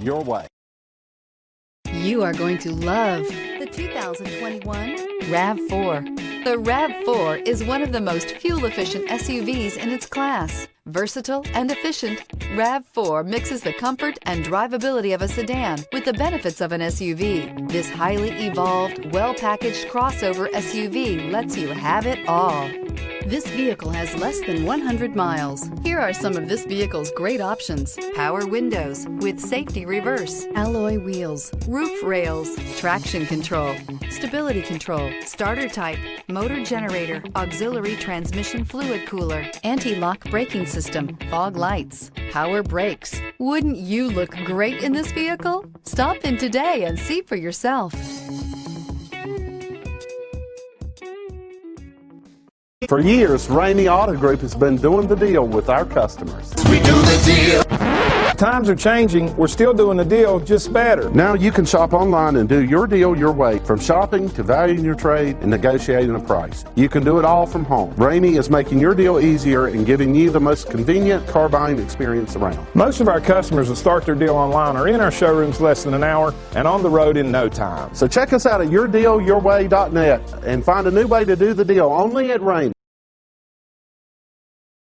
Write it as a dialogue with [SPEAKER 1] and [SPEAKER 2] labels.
[SPEAKER 1] your way.
[SPEAKER 2] You are going to love the 2021 RAV4. The RAV4 is one of the most fuel-efficient SUVs in its class. Versatile and efficient, RAV4 mixes the comfort and drivability of a sedan with the benefits of an SUV. This highly evolved, well-packaged crossover SUV lets you have it all. This vehicle has less than 100 miles. Here are some of this vehicle's great options: power windows with safety reverse, alloy wheels, roof rails, traction control, stability control, starter type, motor generator, auxiliary transmission fluid cooler, anti-lock braking system, fog lights, power brakes. Wouldn't you look great in this vehicle? Stop in today and see for yourself.
[SPEAKER 1] For years, Ramey Auto Group has been doing the deal with our customers.
[SPEAKER 3] We do the deal.
[SPEAKER 4] Times are changing. We're still doing the deal, just better.
[SPEAKER 1] Now you can shop online and do your deal your way, from shopping to valuing your trade and negotiating a price. You can do it all from home. Ramey is making your deal easier and giving you the most convenient car buying experience around.
[SPEAKER 4] Most of our customers that start their deal online are in our showrooms less than an hour and on the road in no time.
[SPEAKER 1] So check us out at yourdealyourway.net and find a new way to do the deal only at Ramey.